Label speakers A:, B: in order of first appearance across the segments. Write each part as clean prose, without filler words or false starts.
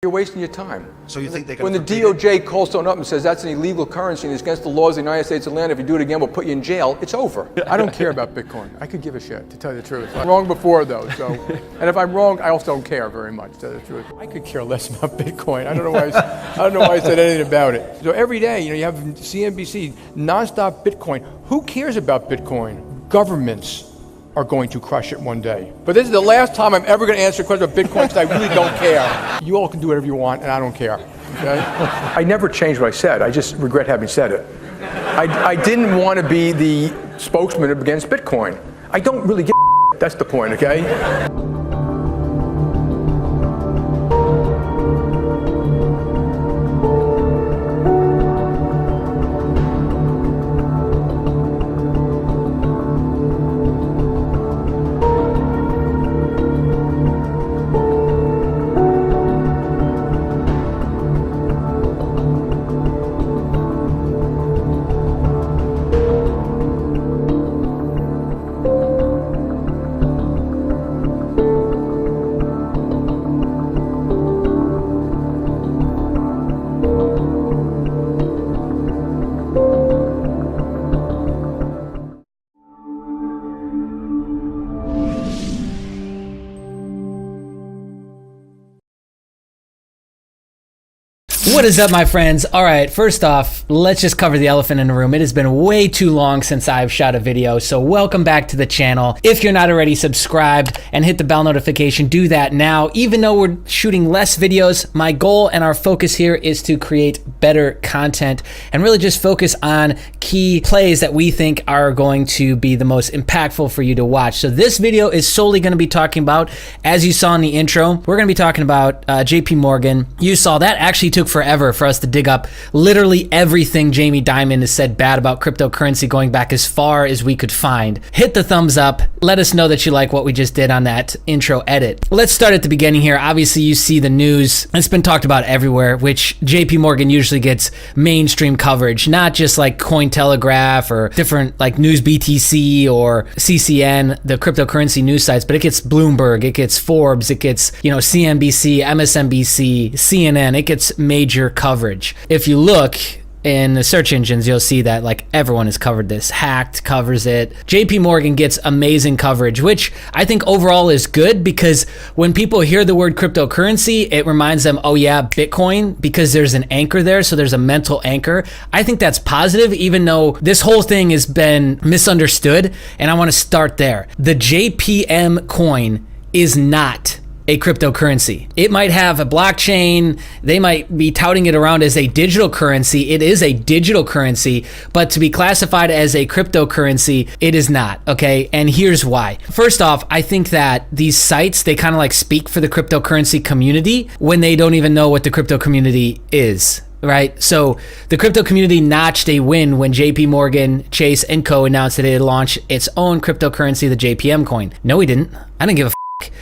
A: You're wasting your time.
B: So you think they can?
A: When the DOJ calls someone up and says that's an illegal currency and it's against the laws of the United States of land, if you do it again, we'll put you in jail, it's over. I don't care about Bitcoin. I could give a shit, to tell you the truth. I'm wrong before, though, so. And if I'm wrong, I also don't care very much, to tell you the truth. I could care less about Bitcoin. I don't know why I said anything about it. So every day, you have CNBC, nonstop Bitcoin. Who cares about Bitcoin? Governments are going to crush it one day. But this is the last time I'm ever going to answer a question about Bitcoin because I really don't care. You all can do whatever you want, and I don't care. Okay? I never changed what I said. I just regret having said it. I didn't want to be the spokesman against Bitcoin. I don't really give a That's the point, okay?
C: What is up, my friends? All right, first off, let's just cover the elephant in the room. It has been way too long since I've shot a video, so welcome back to the channel. If you're not already subscribed and hit the bell notification, do that now. Even though we're shooting less videos, my goal and our focus here is to create better content and really just focus on key plays that we think are going to be the most impactful for you to watch. So this video is solely going to be talking about, as you saw in the intro, we're going to be talking about JP Morgan. You saw that actually took forever for us to dig up literally everything Jamie Dimon has said bad about cryptocurrency going back as far as we could find. Hit the thumbs up. Let us know that you like what we just did on that intro edit. Let's start at the beginning here. Obviously, you see the news. It's been talked about everywhere, which JP Morgan usually gets mainstream coverage, not just like Cointelegraph or different like News BTC or CCN, the cryptocurrency news sites, but it gets Bloomberg, it gets Forbes, it gets, CNBC, MSNBC, CNN, it gets major coverage. If you look in the search engines, you'll see that like everyone has covered this. Hacked covers it. JP Morgan gets amazing coverage, which I think overall is good because when people hear the word cryptocurrency, it reminds them, oh yeah, Bitcoin, because there's an anchor there. So there's a mental anchor. I think that's positive, even though this whole thing has been misunderstood. And I want to start there. The JPM coin is not a cryptocurrency. It might have a blockchain. They might be touting it around as a digital currency. It is a digital currency, but to be classified as a cryptocurrency, it is not, okay? And here's why. First off, I think that these sites, they kind of like speak for the cryptocurrency community when they don't even know what the crypto community is. Right? So the crypto community notched a win when JP Morgan Chase & Co. announced that it had launched its own cryptocurrency, the JPM coin. No, we didn't. I didn't give a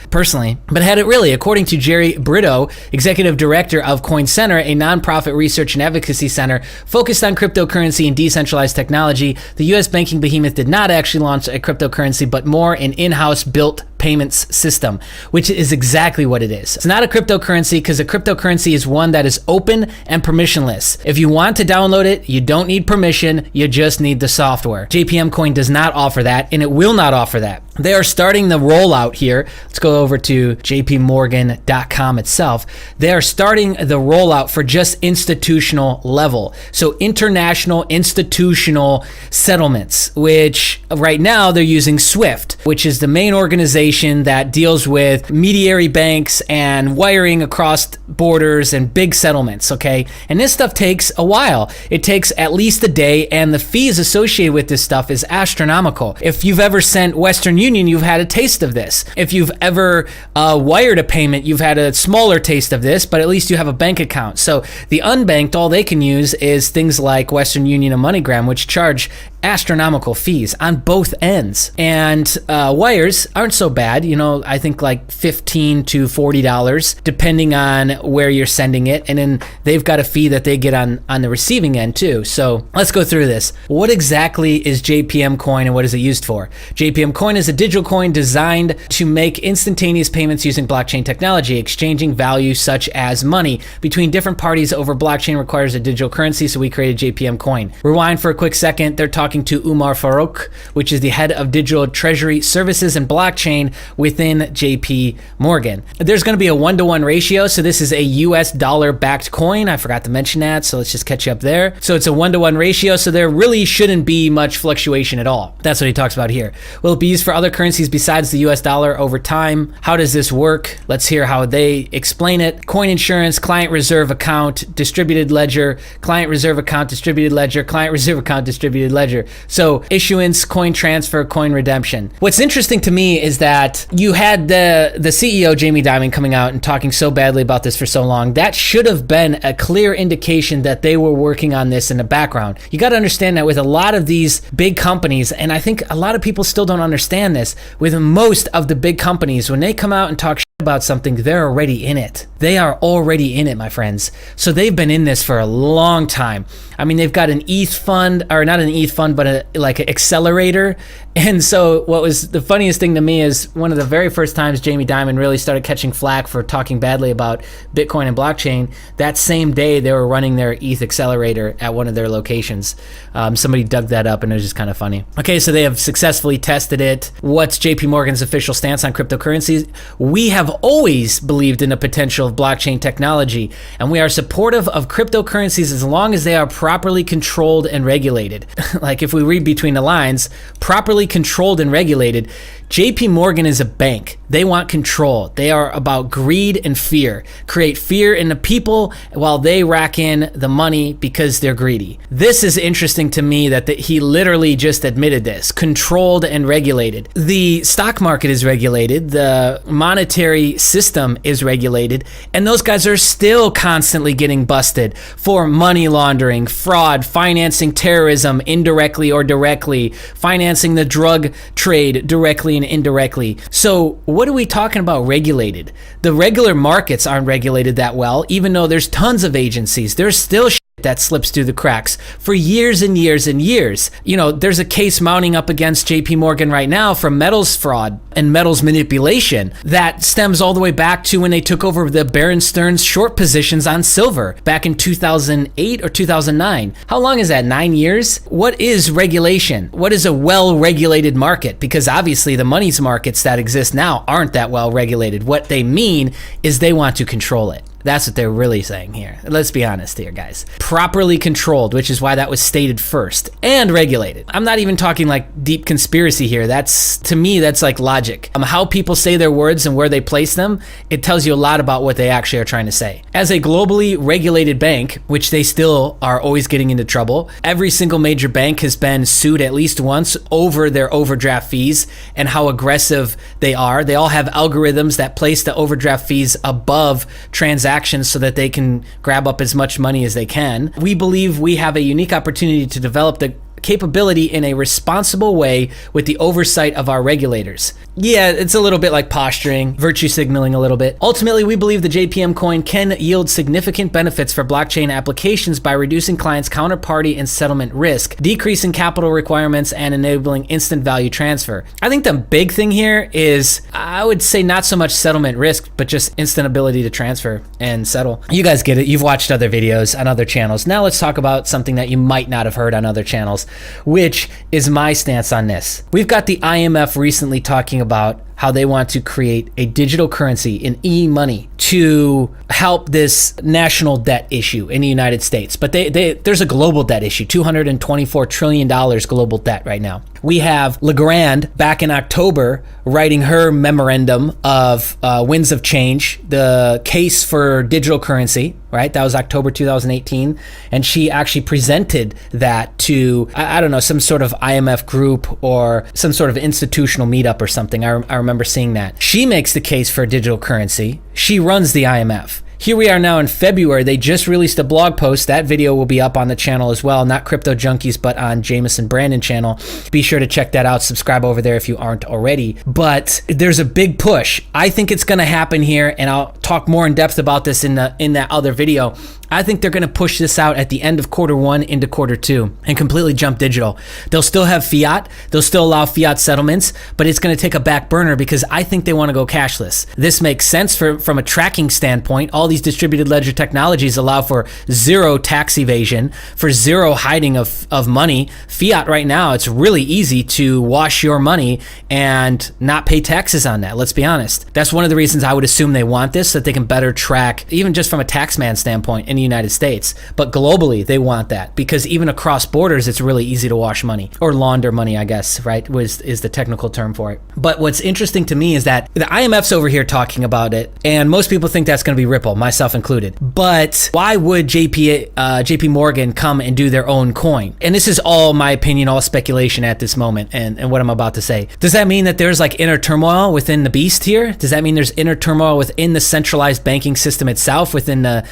C: personally, but had it really. According to Jerry Brito, executive director of Coin Center, a nonprofit research and advocacy center focused on cryptocurrency and decentralized technology, the U.S. banking behemoth did not actually launch a cryptocurrency, but more an in-house built payments system, which is exactly what it is. It's not a cryptocurrency because a cryptocurrency is one that is open and permissionless. If you want to download it, you don't need permission, you just need the software. JPM coin does not offer that, and it will not offer that. They are starting the rollout here. Let's go over to jpmorgan.com itself. They are starting the rollout for just institutional level. So international institutional settlements, which right now they're using SWIFT, which is the main organization that deals with mediary banks and wiring across borders and big settlements, okay? And this stuff takes a while. It takes at least a day, and the fees associated with this stuff is astronomical. If you've ever sent Western Union, you've had a taste of this. If you've ever wired a payment, you've had a smaller taste of this, but at least you have a bank account. So the unbanked, all they can use is things like Western Union and MoneyGram, which charge astronomical fees on both ends. And wires aren't so bad. You know, I think like $15 to $40 depending on where you're sending it. And then they've got a fee that they get on the receiving end too. So let's go through this. What exactly is JPM coin and what is it used for? JPM coin is a digital coin designed to make instantaneous payments using blockchain technology. Exchanging value such as money between different parties over blockchain requires a digital currency, so we created JPM coin. Rewind for a quick second. They're talking to Umar Farouk, which is the head of digital treasury services and blockchain within JP Morgan. There's going to be a 1-to-1 ratio, so this is a US dollar backed coin. I forgot to mention that, so let's just catch you up there. So it's a 1-to-1 ratio, so there really shouldn't be much fluctuation at all. That's what he talks about here. Will it be used for other currencies besides the US dollar over time? How does this work? Let's hear how they explain it. Coin insurance, client reserve account, distributed ledger, client reserve account, distributed ledger, client reserve account, distributed ledger. So issuance, coin transfer, coin redemption. What's interesting to me is that you had the CEO, Jamie Dimon, coming out and talking so badly about this for so long. That should have been a clear indication that they were working on this in the background. You got to understand that with a lot of these big companies, and I think a lot of people still don't understand this, with most of the big companies, when they come out and talk about something, they're already in it. They are already in it, my friends. So they've been in this for a long time. I mean, they've got an ETH fund, or not an ETH fund, but like an accelerator. And so what was the funniest thing to me is one of the very first times Jamie Dimon really started catching flack for talking badly about Bitcoin and blockchain, that same day they were running their ETH accelerator at one of their locations. Somebody dug that up and it was just kind of funny. Okay, so they have successfully tested it. What's JP Morgan's official stance on cryptocurrencies? We have always believed in the potential of blockchain technology, and we are supportive of cryptocurrencies as long as they are properly controlled and regulated. Like if we read between the lines, properly controlled and regulated. JP Morgan is a bank. They want control. They are about greed and fear. Create fear in the people while they rack in the money because they're greedy. This is interesting to me that he literally just admitted this. Controlled and regulated. The stock market is regulated. The monetary system is regulated. And those guys are still constantly getting busted for money laundering, fraud, financing terrorism indirectly or directly, financing the drug trade directly and indirectly. So what are we talking about regulated? The regular markets aren't regulated that well, even though there's tons of agencies. There's still that slips through the cracks for years and years and years. You know, there's a case mounting up against JP Morgan right now for metals fraud and metals manipulation that stems all the way back to when they took over the Bear Stearns short positions on silver back in 2008 or 2009. How long is that? 9 years? What is regulation? What is a well-regulated market? Because obviously the money's markets that exist now aren't that well regulated. What they mean is they want to control it. That's what they're really saying here. Let's be honest here, guys. Properly controlled, which is why that was stated first, and regulated. I'm not even talking like deep conspiracy here. That's, to me, that's like logic. How people say their words and where they place them, it tells you a lot about what they actually are trying to say. As a globally regulated bank, which they still are always getting into trouble, every single major bank has been sued at least once over their overdraft fees and how aggressive they are. They all have algorithms that place the overdraft fees above transactions so that they can grab up as much money as they can. We believe we have a unique opportunity to develop the capability in a responsible way with the oversight of our regulators. Yeah, it's a little bit like posturing, virtue signaling a little bit. Ultimately, we believe the JPM coin can yield significant benefits for blockchain applications by reducing clients' counterparty and settlement risk, decreasing capital requirements, and enabling instant value transfer. I think the big thing here is, I would say not so much settlement risk, but just instant ability to transfer and settle. You guys get it. You've watched other videos on other channels. Now let's talk about something that you might not have heard on other channels, which is my stance on this. We've got the IMF recently talking about how they want to create a digital currency in e-money to help this national debt issue in the United States. But there's a global debt issue, $224 trillion global debt right now. We have Legrand back in October writing her memorandum of winds of change, the case for digital currency, right? That was October 2018. And she actually presented that to, I don't know, some sort of IMF group or some sort of institutional meetup or something. I remember seeing that. She makes the case for a digital currency. She runs the IMF. here we are now in February. They just released a blog post. That video will be up on the channel as well, not Crypto Junkies, but on Jameson Brandon channel. Be sure to check that out. Subscribe over there if you aren't already. But there's a big push. I think it's going to happen here, and I'll talk more in depth about this in that other video. I think they're going to push this out at the end of Q1 into Q2 and completely jump digital. They'll still have fiat. They'll still allow fiat settlements, but it's going to take a back burner because I think they want to go cashless. This makes sense from a tracking standpoint. All these distributed ledger technologies allow for zero tax evasion, for zero hiding of money. Fiat right now, it's really easy to wash your money and not pay taxes on that. Let's be honest. That's one of the reasons I would assume they want this, so that they can better track, even just from a taxman standpoint, in the United States. But globally, they want that because even across borders, it's really easy to wash money or launder money, I guess, right? Is the technical term for it. But what's interesting to me is that the IMF's over here talking about it, and most people think that's going to be Ripple, myself included. But why would JP Morgan come and do their own coin? And this is all my opinion, all speculation at this moment, and what I'm about to say. Does that mean that there's like inner turmoil within the beast here? Does that mean there's inner turmoil within the centralized banking system itself, within the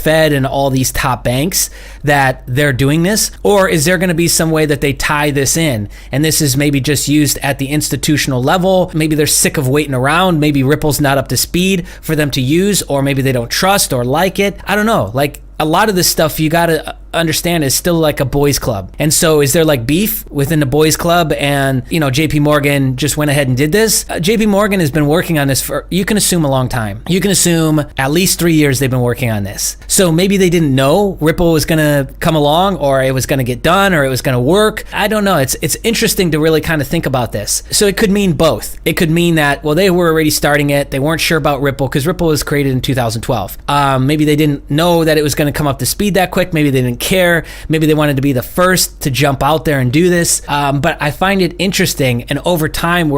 C: Fed and all these top banks, that they're doing this? Or is there going to be some way that they tie this in, and this is maybe just used at the institutional level? Maybe they're sick of waiting around. Maybe Ripple's not up to speed for them to use, or maybe they don't trust or like it. I don't know. Like, a lot of this stuff you got to understand is still like a boys club. And so is there like beef within the boys club, and JP Morgan just went ahead and did this? JP Morgan has been working on this for, you can assume, a long time. You can assume at least 3 years they've been working on this. So maybe they didn't know Ripple was going to come along, or it was going to get done, or it was going to work. I don't know. It's interesting to really kind of think about this. So it could mean both. It could mean that, well, they were already starting it. They weren't sure about Ripple because Ripple was created in 2012. Maybe they didn't know that it was going to come up to speed that quick. Maybe they didn't care. Maybe they wanted to be the first to jump out there and do this. But I find it interesting. And over time,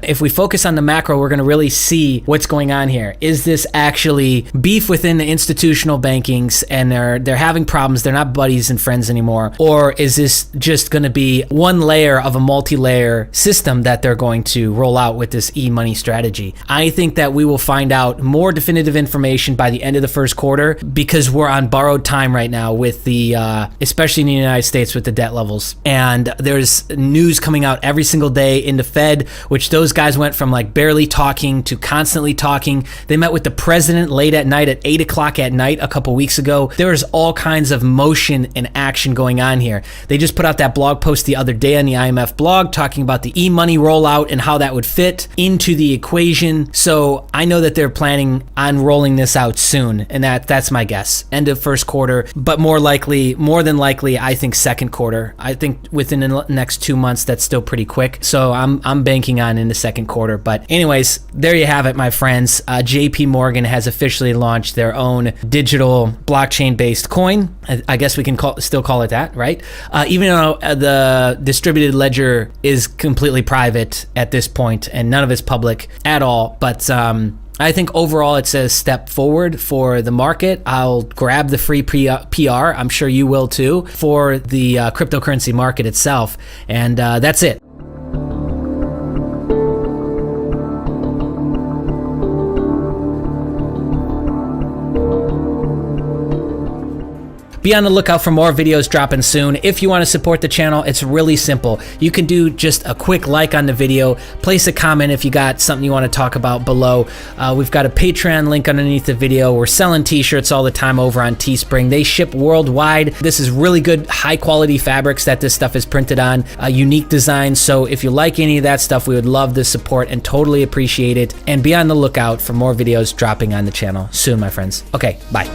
C: if we focus on the macro, we're going to really see what's going on here. Is this actually beef within the institutional bankings, and they're having problems? They're not buddies and friends anymore. Or is this just going to be one layer of a multi-layer system that they're going to roll out with this e-money strategy? I think that we will find out more definitive information by the end of the first quarter, because we're on borrowed time right now with the, especially in the United States, with the debt levels. And there's news coming out every single day in the Fed, which those guys went from like barely talking to constantly talking. They met with the president late at night at 8 o'clock at night a couple weeks ago. There is all kinds of motion and action going on here. They just put out that blog post the other day on the IMF blog talking about the e-money rollout and how that would fit into the equation. So I know that they're planning on rolling this out soon, and that's my guess. End of first quarter, but more than likely, I think second quarter. I think within the next 2 months, that's still pretty quick. So I'm banking on in the second quarter. But anyways, there you have it, my friends. JP Morgan has officially launched their own digital blockchain-based coin. I guess we can still call it that, right? Even though the distributed ledger is completely private at this point and none of it's public at all. But I think overall it's a step forward for the market. I'll grab the free PR. I'm sure you will too, for the cryptocurrency market itself. And that's it. Be on the lookout for more videos dropping soon. If you want to support the channel, it's really simple. You can do just a quick like on the video, place a comment if you got something you want to talk about below. We've got a Patreon link underneath the video. We're selling t-shirts all the time over on Teespring. They ship worldwide. This is really good, high quality fabrics that this stuff is printed on, unique designs. So if you like any of that stuff, we would love the support and totally appreciate it. And be on the lookout for more videos dropping on the channel soon, my friends. Okay, bye.